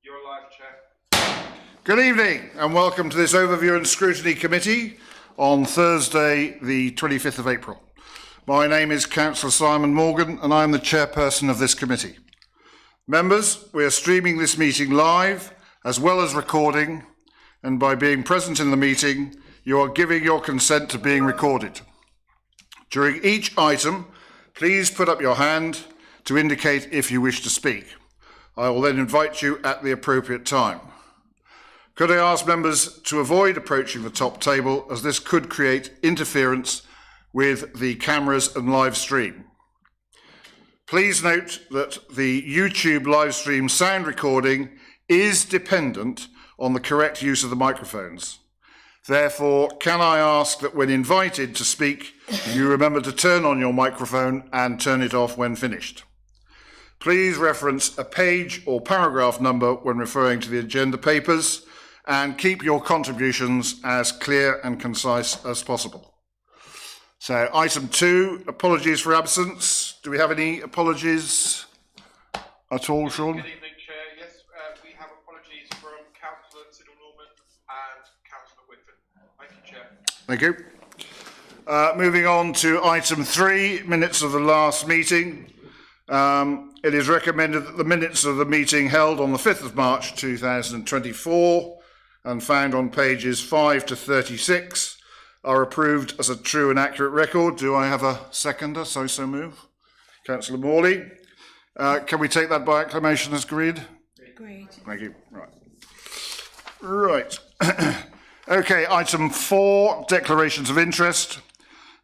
You're live, Chair. Good evening and welcome to this Overview and Scrutiny Committee on Thursday the 25th of April. My name is Councillor Simon Morgan and I am the Chairperson of this committee. Members, we are streaming this meeting live as well as recording, and by being present in the meeting you are giving your consent to being recorded. During each item, please put up your hand to indicate if you wish to speak. I will then invite you at the appropriate time. Could I ask members to avoid approaching the top table, as this could create interference with the cameras and live stream. Please note that the YouTube live stream sound recording is dependent on the correct use of the microphones. Therefore, can I ask that when invited to speak, you remember to turn on your microphone and turn it off when finished. Please reference a page or paragraph number when referring to the agenda papers, and keep your contributions as clear and concise as possible. So, item 2, apologies for absence. Do we have any apologies at all, Sean? Good evening, Chair. Yes, we have apologies from Councillor Siddle-Norman and Councillor Whitford. Thank you, Chair. Thank you. Moving on to item 3, minutes of the last meeting. It is recommended that the minutes of the meeting held on the 5th of March 2024 and found on pages 5 to 36 are approved as a true and accurate record. Do I have a seconder? So move. Councillor Morley. Can we take that by acclamation as agreed? Agreed. Thank you. Right. Okay, item 4, declarations of interest.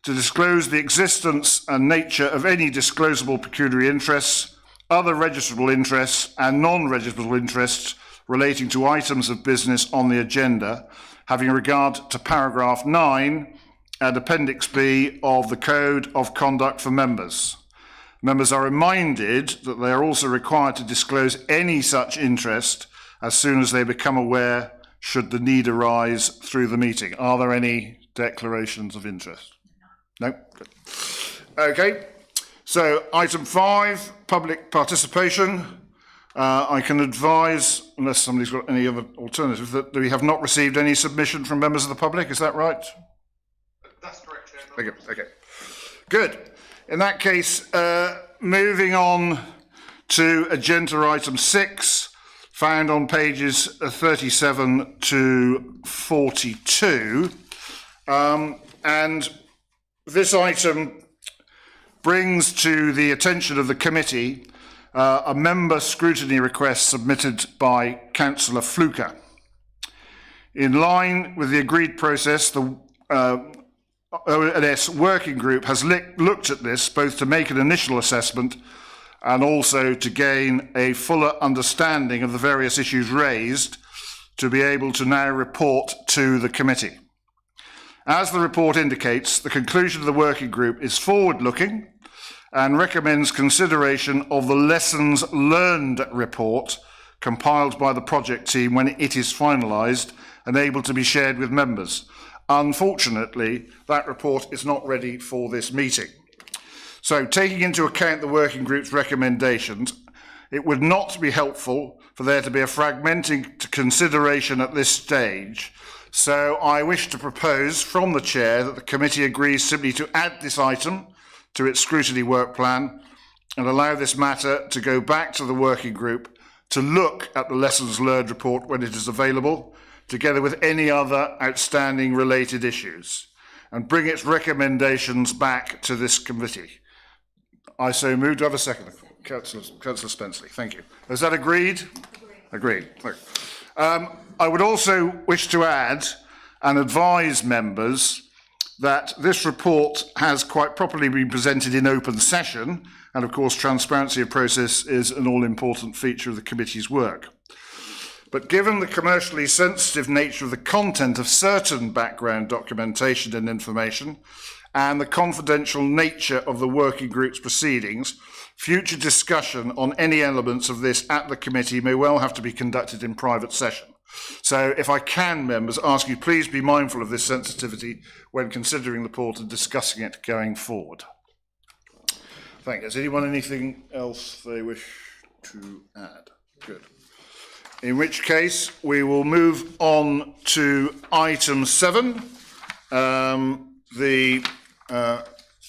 To disclose the existence and nature of any disclosable pecuniary interests, other registrable interests and non-registrable interests relating to items of business on the agenda, having regard to paragraph 9 and appendix B of the Code of Conduct for Members. Members are reminded that they are also required to disclose any such interest as soon as they become aware, should the need arise through the meeting. Are there any declarations of interest? No? Good. Okay. So, item 5, public participation. I can advise, unless somebody's got any other alternative, that we have not received any submission from members of the public. Is that right? That's correct, Chair. Okay. Good. In that case, moving on to agenda item 6, found on pages 37 to 42. And this item brings to the attention of the committee a member scrutiny request submitted by Councillor Fluker. In line with the agreed process, the ONS working group has looked at this both to make an initial assessment and also to gain a fuller understanding of the various issues raised to be able to now report to the committee. As the report indicates, the conclusion of the working group is forward-looking and recommends consideration of the lessons learned report compiled by the project team when it is finalised and able to be shared with members. Unfortunately, that report is not ready for this meeting. So, taking into account the working group's recommendations, it would not be helpful for there to be a fragmenting consideration at this stage. So I wish to propose from the Chair that the committee agrees simply to add this item to its scrutiny work plan and allow this matter to go back to the working group to look at the lessons learned report when it is available, together with any other outstanding related issues, and bring its recommendations back to this committee. I so move. Do I have a second? Councillor Spenceley, thank you. Is that agreed? Agreed. I would also wish to add and advise members that this report has quite properly been presented in open session, and of course transparency of process is an all-important feature of the committee's work. But given the commercially sensitive nature of the content of certain background documentation and information, and the confidential nature of the working group's proceedings, future discussion on any elements of this at the committee may well have to be conducted in private session. So if I can, members, ask you please be mindful of this sensitivity when considering the report and discussing it going forward. Thank you. Has anyone anything else they wish to add? Good. In which case, we will move on to item 7,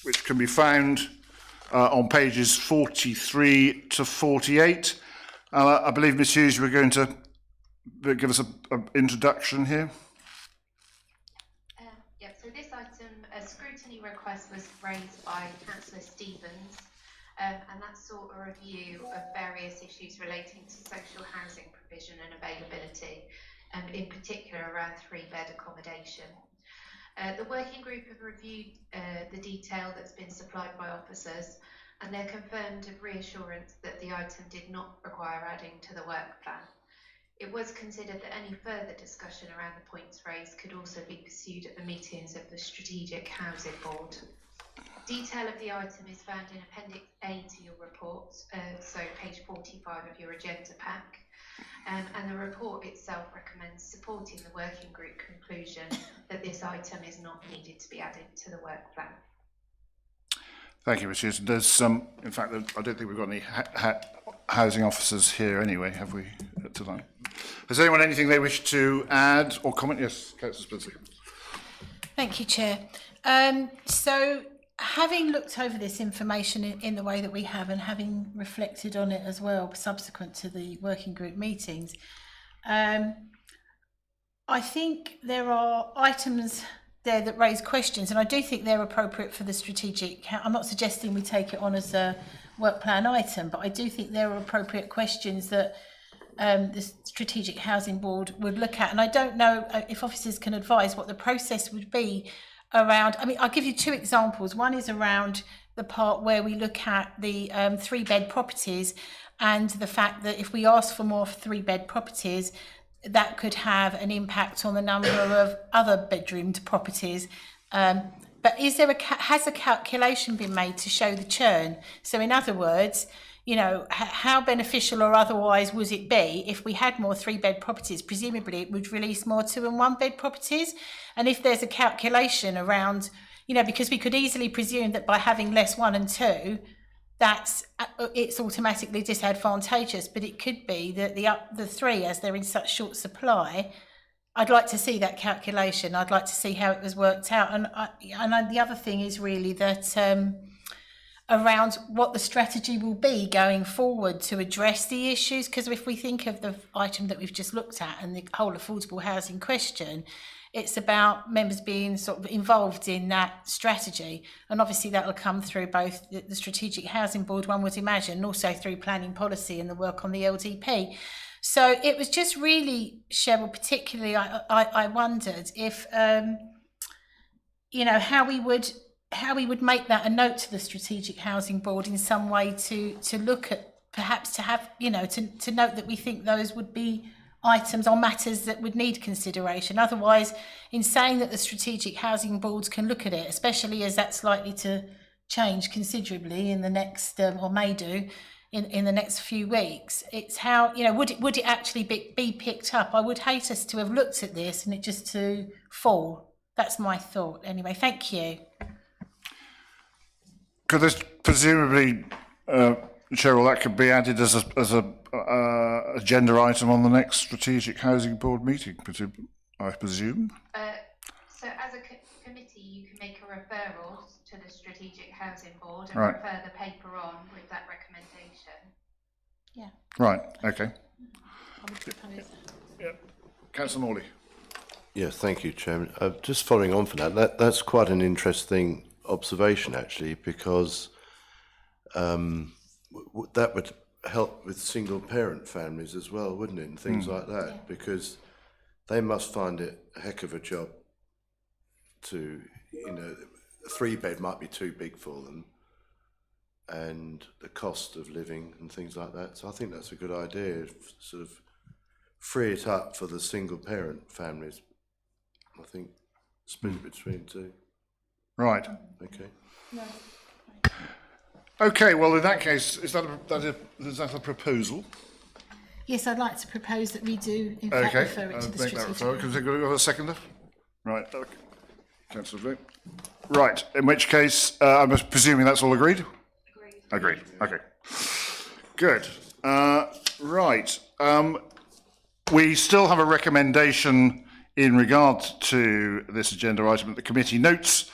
which can be found on pages 43 to 48. I believe, Ms Hughes, you were going to give us an introduction here. So this item, a scrutiny request was raised by Councillor Stevens, and that sought a review of various issues relating to social housing provision and availability, in particular around 3-bed accommodation. The working group have reviewed the detail that's been supplied by officers, and they're confirmed of reassurance that the item did not require adding to the work plan. It was considered that any further discussion around the points raised could also be pursued at the meetings of the Strategic Housing Board. Detail of the item is found in Appendix A to your report, so page 45 of your agenda pack. And the report itself recommends supporting the working group conclusion that this item is not needed to be added to the work plan. Thank you, Richard. There's some, in fact, I don't think we've got any housing officers here anyway, have we, tonight? Has anyone anything they wish to add or comment? Yes, Councillor Spencer. Thank you, Chair. So, having looked over this information in the way that we have and having reflected on it as well subsequent to the working group meetings, I think there are items there that raise questions, and I do think they're appropriate for the strategic. I'm not suggesting we take it on as a work plan item, but I do think there are appropriate questions that the Strategic Housing Board would look at. And I don't know if officers can advise what the process would be around. I mean, I'll give you 2 examples. One is around the part where we look at the 3-bed properties and the fact that if we ask for more 3-bed properties, that could have an impact on the number of other bedroomed properties. But has a calculation been made to show the churn? So in other words, you know, how beneficial or otherwise would it be if we had more 3-bed properties? Presumably it would release more 2- and 1-bed properties. And if there's a calculation around, you know, because we could easily presume that by having less 1 and 2, it's automatically disadvantageous, but it could be that the 3, as they're in such short supply. I'd like to see that calculation. I'd like to see how it was worked out. And the other thing is really that around what the strategy will be going forward to address the issues, because if we think of the item that we've just looked at and the whole affordable housing question, it's about members being sort of involved in that strategy, and obviously that will come through both the Strategic Housing Board, one would imagine, and also through planning policy and the work on the LDP. So it was just really, Cheryl, particularly I wondered if you know, how we would make that a note to the Strategic Housing Board in some way to look at, perhaps to have, you know, to note that we think those would be items or matters that would need consideration. Otherwise, in saying that the Strategic Housing Boards can look at it, especially as that's likely to change considerably in the next, or may do, in the next few weeks, it's how, you know, would it actually be picked up? I would hate us to have looked at this and it just to fall. That's my thought. Anyway, thank you. Could this presumably, Cheryl, that could be added as a agenda item on the next Strategic Housing Board meeting, I presume? So as a committee, you can make a referral to the Strategic Housing Board and right. refer the paper on with that recommendation. Yeah. Right, okay. I would propose that. Yeah. Councillor Morley. Yes, thank you, Chairman. Just following on from that's quite an interesting observation, actually, because that would help with single parent families as well, wouldn't it, and things like that, yeah. Because they must find it a heck of a job to, you know, a 3-bed might be too big for them, and the cost of living and things like that. So I think that's a good idea, sort of free it up for the single parent families. I think split it between 2. Right. Okay. No. Okay, well, in that case, is that a proposal? Yes, I'd like to propose that we do, in fact, refer it to the Strategic. Can we have a seconder? Right, okay. Councillor Blake. Right, in which case, I'm presuming that's all agreed? Agreed, okay. Good. Right. we still have a recommendation in regard to this agenda item that the committee notes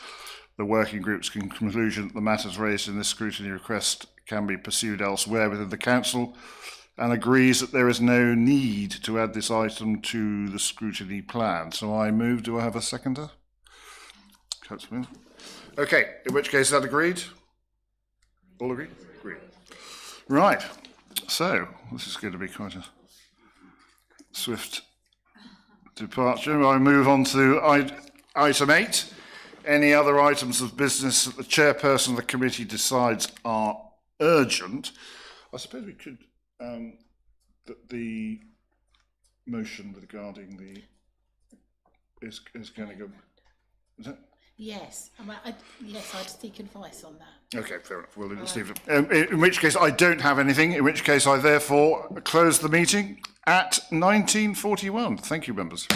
the working group's conclusion that the matters raised in this scrutiny request can be pursued elsewhere within the council, and agrees that there is no need to add this item to the scrutiny plan. So I move. Do I have a seconder? Councillor Mills. Okay, in which case that agreed? All agreed? Agreed. Right, so this is going to be quite a swift departure. I move on to item 8. Any other items of business that the chairperson of the committee decides are urgent? I suppose we could, that the motion regarding the is going to go. Is it? Yes, yes, I'd seek advice on that. Okay, fair enough. We'll leave it. In which case, I don't have anything. In which case, I therefore close the meeting at 19:41. Thank you, members.